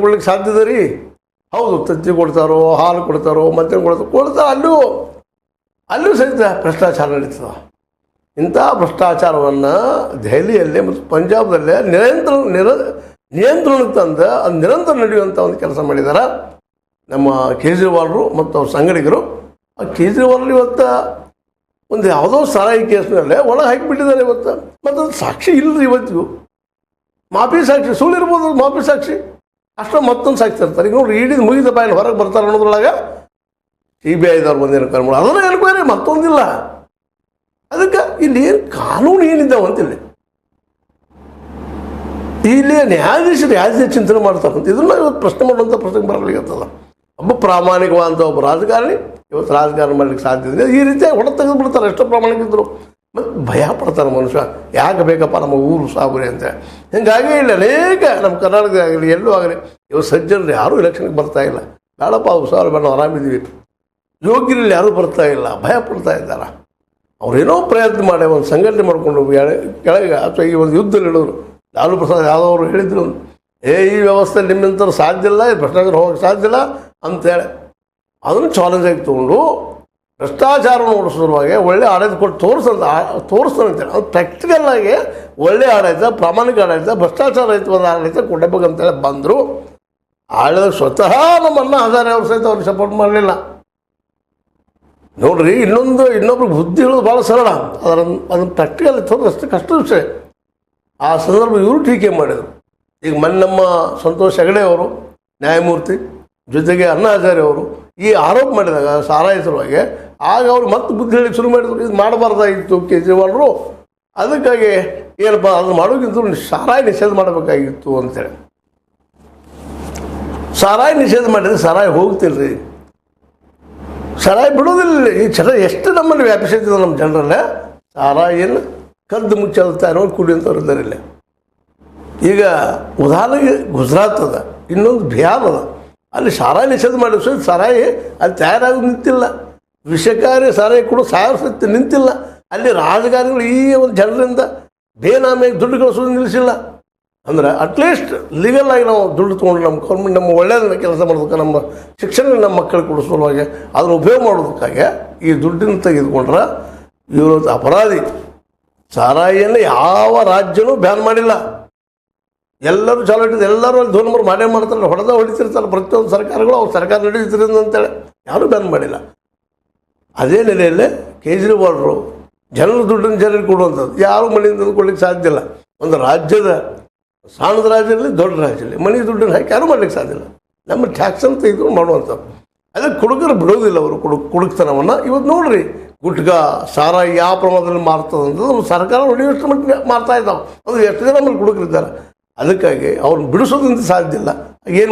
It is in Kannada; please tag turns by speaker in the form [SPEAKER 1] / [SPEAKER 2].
[SPEAKER 1] ಕೊಡ್ಲಿಕ್ಕೆ ಸಾಧ್ಯದ ರೀ? ಹೌದು, ತತ್ತಿ ಕೊಡ್ತಾರೋ, ಹಾಲು ಕೊಡ್ತಾರೋ, ಮತ್ತೇನು ಕೊಡ್ತಾರೋ, ಅಲ್ಲೂ ಸಹಿತ ಭ್ರಷ್ಟಾಚಾರ ನಡೀತದೆ. ಇಂಥ ಭ್ರಷ್ಟಾಚಾರವನ್ನು ದೆಹಲಿಯಲ್ಲೇ ಮತ್ತು ಪಂಜಾಬ್ದಲ್ಲೇ ನಿಯಂತ್ರಣಕ್ಕೆ ತಂದು ಅದು ನಿರಂತರ ನಡೆಯುವಂಥ ಒಂದು ಕೆಲಸ ಮಾಡಿದ್ದಾರೆ ನಮ್ಮ ಕೇಜ್ರಿವಾಲ್ರು ಮತ್ತು ಅವ್ರ ಸಂಗಡಿಗರು. ಆ ಕೇಜ್ರಿವಾಲ್ ಇವತ್ತು ಒಂದು ಯಾವುದೋ ಸಾರಾಯಿ ಕೇಸ್ನಲ್ಲೇ ಒಳಗೆ ಹಾಕಿಬಿಟ್ಟಿದ್ದಾರೆ ಇವತ್ತು. ಮತ್ತು ಅದು ಸಾಕ್ಷಿ ಇಲ್ಲರಿ ಇವತ್ತಿಗೂ. ಮಾಫಿ ಸಾಕ್ಷಿ ಸುಳ್ಳಿರ್ಬೋದು, ಮಾಫಿ ಸಾಕ್ಷಿ ಅಷ್ಟು ಮತ್ತೊಂದು ಸಾಕ್ಷಿ ಇರ್ತಾರೆ. ಈಗ ನೋಡ್ರಿ, ಇಡೀ ಮುಗಿದ ಬಾಯಲ್ಲಿ ಹೊರಗೆ ಬರ್ತಾರೆ ಅನ್ನೋದ್ರೊಳಗೆ CBIದವ್ರು ಬಂದು ಎನ್ಕ್ವೈರಿ ಮಾಡೋದು, ಅದನ್ನು ಎನ್ಕ್ವೈರಿ ಮತ್ತೊಂದಿಲ್ಲ. ಅದಕ್ಕೆ ಇಲ್ಲಿ ಏನು ಕಾನೂನು ಏನಿದ್ದಾವಂತಿಲ್ಲ, ಇಲ್ಲಿ ನ್ಯಾಯಾಧೀಶರು ಚಿಂತನೆ ಮಾಡ್ತಾರಂತ ಇದನ್ನ ಇವತ್ತು ಪ್ರಶ್ನೆ ಮಾಡುವಂಥ ಪ್ರಶ್ನೆಗೆ ಬರಲಿಕ್ಕತ್ತದ. ಒಬ್ಬ ಪ್ರಾಮಾಣಿಕವಾದಂಥ ಒಬ್ಬ ರಾಜಕಾರಣಿ ಇವತ್ತು ರಾಜಕಾರಣ ಮಾಡಲಿಕ್ಕೆ ಸಾಧ್ಯ ಇದೆ. ಈ ರೀತಿಯಾಗಿ ಹೊಡೆ ತೆಗೆದು ಬಿಡ್ತಾರೆ ಎಷ್ಟೋ ಪ್ರಾಮಾಣಿಕ ಇದ್ದರು. ಮತ್ತು ಭಯ ಪಡ್ತಾರೆ ಮನುಷ್ಯ, ಯಾಕೆ ಬೇಕಪ್ಪ ನಮ್ಮ ಊರು ಸಾಬರಿ ಅಂತ. ಹೀಗಾಗಿ ಇಲ್ಲಿ ಅನೇಕ ನಮ್ಮ ಕರ್ನಾಟಕದಾಗಲಿ ಎಲ್ಲೂ ಆಗಲಿ ಇವತ್ತು ಸಜ್ಜನರು ಯಾರೂ ಎಲೆಕ್ಷನ್ಗೆ ಬರ್ತಾ ಇಲ್ಲ. ಬೇಡಪ್ಪ ಸಾವಿರ ಬೇಡ ಆರಾಮಿದ್ದೀವಿ, ಯೋಗ್ಯರಲ್ಲಿ ಯಾರೂ ಬರ್ತಾ ಇಲ್ಲ, ಭಯ ಪಡ್ತಾ ಇದ್ದಾರೆ. ಅವ್ರೇನೋ ಪ್ರಯತ್ನ ಮಾಡಿ ಒಂದು ಸಂಘಟನೆ ಮಾಡಿಕೊಂಡು ಕೆಳಗೆ ಅಥವಾ ಈ ಒಂದು ಯುದ್ಧದಲ್ಲಿ ಹೇಳಿದ್ರು. ಲಾಲು ಪ್ರಸಾದ್ ಯಾದವ್ ಅವರು ಹೇಳಿದ್ರು, ಈ ವ್ಯವಸ್ಥೆ ನಿಮ್ಮಿಂತ ಸಾಧ್ಯ ಇಲ್ಲ, ಈ ಭ್ರಷ್ಟಾಚಾರ ಹೋಗೋಕ್ಕೆ ಸಾಧ್ಯ ಇಲ್ಲ ಅಂತೇಳಿ ಅದನ್ನು ಚಾಲೆಂಜ್ ಆಗಿ ತೊಗೊಂಡು ಭ್ರಷ್ಟಾಚಾರವನ್ನು ಓಡಿಸೋದ್ರೊಳಗೆ ಒಳ್ಳೆ ಆಡಳಿತ ಕೊಟ್ಟು ತೋರಿಸ್ತಾನೆ ಅಂತೇಳಿ ಅದು ಪ್ರಾಕ್ಟಿಕಲ್ಲಾಗಿ ಒಳ್ಳೆ ಆಡಳಿತ, ಪ್ರಾಮಾಣಿಕ ಆಡಳಿತ, ಭ್ರಷ್ಟಾಚಾರ ರಹಿತವಾದ ಆಡಳಿತ ಕೊಡಬೇಕಂತೇಳಿ ಬಂದರು. ಆಡಳಿತ ಸ್ವತಃ ನಮ್ಮ ಅಣ್ಣಾ ಹಜಾರೆ ಅವ್ರ ಸಹಿತ ಅವ್ರಿಗೆ ಸಪೋರ್ಟ್ ಮಾಡಲಿಲ್ಲ. ನೋಡ್ರಿ, ಇನ್ನೊಬ್ರಿಗೆ ಬುದ್ಧಿ ಹೇಳೋದು ಭಾಳ ಸರಳ, ಅದನ್ನು ಪ್ರಾಕ್ಟಿಕಲ್ ಇತ್ತು ಅಷ್ಟು ಕಷ್ಟ ವಿಷಯ. ಆ ಸಂದರ್ಭ ಇವರು ಟೀಕೆ ಮಾಡಿದರು. ಈಗ ಮೊನ್ನೆ ನಮ್ಮ ಸಂತೋಷ್ ಹೆಗಡೆ ಅವರು ನ್ಯಾಯಮೂರ್ತಿ ಜೊತೆಗೆ ಅಣ್ಣಾ ಹಜಾರೆ ಅವರು ಈ ಆರೋಪ ಮಾಡಿದಾಗ ಸಾರಾಯಿ ಸಲುವಾಗಿ ಆಗ ಅವರು ಮತ್ತೆ ಬುದ್ಧಿ ಹೇಳಿ ಶುರು ಮಾಡಿದ್ರು, ಇದು ಮಾಡಬಾರ್ದಾಗಿತ್ತು ಕೇಜ್ರಿವಾಲ್ರು, ಅದಕ್ಕಾಗಿ ಏನಪ್ಪ ಅದನ್ನು ಮಾಡೋಕ್ಕಿಂತ ಸಾರಾಯಿ ನಿಷೇಧ ಮಾಡಬೇಕಾಗಿತ್ತು ಅಂತೇಳಿ. ಸಾರಾಯಿ ನಿಷೇಧ ಮಾಡಿದರೆ ಸಾರಾಯಿ ಹೋಗ್ತಿಲ್ರಿ, ಸಾರಾಯಿ ಬಿಡೋದಿಲ್ಲ. ಈ ಎಷ್ಟು ನಮ್ಮಲ್ಲಿ ವ್ಯಾಪಿಸಿರ್ತದೆ ನಮ್ಮ ಜನರಲ್ಲೇ ಸಾರಾಯಿಯನ್ನು ಕದ್ದು ಮುಚ್ಚಲ್ತಾ ಇರೋ ಕುಡಿಯುವಂಥವ್ರು ಇದ್ದಾರೆ ಇಲ್ಲಿ. ಈಗ ಉದಾಹರಣೆಗೆ ಗುಜರಾತ್ ಅದ, ಇನ್ನೊಂದು ಬಿಹಾರ್ ಅದ, ಅಲ್ಲಿ ಸಾರಾಯಿ ನಿಷೇಧ ಮಾಡಿದ ಸಾರಾಯಿ ಅಲ್ಲಿ ತಯಾರಾಗೋದು ನಿಂತಿಲ್ಲ, ವಿಷಕಾರಿ ಸಾರಾಯಿ ಕೂಡ ಸಾಯಿಸುತ್ತೆ ನಿಂತಿಲ್ಲ. ಅಲ್ಲಿ ರಾಜಕಾರಣಿಗಳು ಈ ಒಂದು ಜನರಿಂದ ಬೇನಾಮಿಯಾಗಿ ದುಡ್ಡು ಕಳಿಸೋದು ನಿಲ್ಲಿಸಿಲ್ಲ. ಅಂದರೆ ಅಟ್ಲೀಸ್ಟ್ ಲೀಗಲ್ ಆಗಿ ನಾವು ದುಡ್ಡು ತೊಗೊಂಡು ನಮ್ಮ ಗೌರ್ಮೆಂಟ್ ನಮ್ಮ ಒಳ್ಳೆಯದನ್ನ ಕೆಲಸ ಮಾಡೋದಕ್ಕೆ, ನಮ್ಮ ಶಿಕ್ಷಣ ನಮ್ಮ ಮಕ್ಕಳಿಗೆ ಕೊಡಿಸೋವಾಗ ಅದನ್ನು ಉಪಯೋಗ ಮಾಡೋದಕ್ಕಾಗಿ ಈ ದುಡ್ಡನ್ನು ತೆಗೆದುಕೊಂಡ್ರೆ ಇವರು ಅಪರಾಧಿ. ಸಾರಾಯಿಯನ್ನು ಯಾವ ರಾಜ್ಯನೂ ಬ್ಯಾನ್ ಮಾಡಿಲ್ಲ, ಎಲ್ಲರೂ ಚಾಲು ಇಟ್ಟಿದ್ದು, ಎಲ್ಲರೂ ಅಲ್ಲಿ ಧೋನ್ಮರು ಮಾಡೇ ಮಾಡ್ತಾರೆ, ಹೊಡಿತಿರ್ತಾರೆ ಪ್ರತಿಯೊಂದು ಸರ್ಕಾರಗಳು ಅವ್ರ ಸರ್ಕಾರ ನಡೆಯುತ್ತಿರೋದು ಅಂತೇಳಿ ಯಾರೂ ಬ್ಯಾನ್ ಮಾಡಿಲ್ಲ. ಅದೇ ನೆಲೆಯಲ್ಲೇ ಕೇಜ್ರಿವಾಲ್ರು ಜನರ ದುಡ್ಡನ್ನು ಜನರಿಗೆ ಕೊಡುವಂಥದ್ದು ಯಾರು ಮನೆಯಿಂದ ಕೊಡ್ಲಿಕ್ಕೆ ಸಾಧ್ಯ ಇಲ್ಲ. ಒಂದು ರಾಜ್ಯದ ಸಣ್ಣದ ರಾಜ್ಯದಲ್ಲಿ ದೊಡ್ಡ ರಾಜ್ಯದಲ್ಲಿ ಮನೆ ದುಡ್ಡನ್ನು ಹಾಕಿ ಯಾರೂ ಮಾಡ್ಲಿಕ್ಕೆ ಸಾಧ್ಯ ಇಲ್ಲ. ನಮ್ಮ ಟ್ಯಾಕ್ಸನ್ನು ತೆಗೆದುಕೊಂಡು ಮಾಡುವಂಥದ್ದು. ಅದಕ್ಕೆ ಕುಡುಕರು ಬಿಡೋದಿಲ್ಲ, ಅವರು ಕುಡುಕ್ತನವನ್ನು. ಇವತ್ತು ನೋಡ್ರಿ, ಗುಟ್ಕಾ ಸಾರಾಯಿ ಯಾವ ಪ್ರಮಾಣದಲ್ಲಿ ಮಾರ್ತದಂತ ನಮ್ಮ ಸರ್ಕಾರ ಹೊಡೆಯುವಷ್ಟು ಮಟ್ಟಿಗೆ ಮಾರ್ತಾ ಇದ್ದಾವೆ. ಅದು ಎಷ್ಟು ಜನ ನಮ್ಮಲ್ಲಿ ಕುಡುಕರಿದ್ದಾರೆ. ಅದಕ್ಕಾಗಿ ಅವ್ರನ್ನ ಬಿಡಿಸೋದಂತ ಸಾಧ್ಯ ಇಲ್ಲ. ಏನು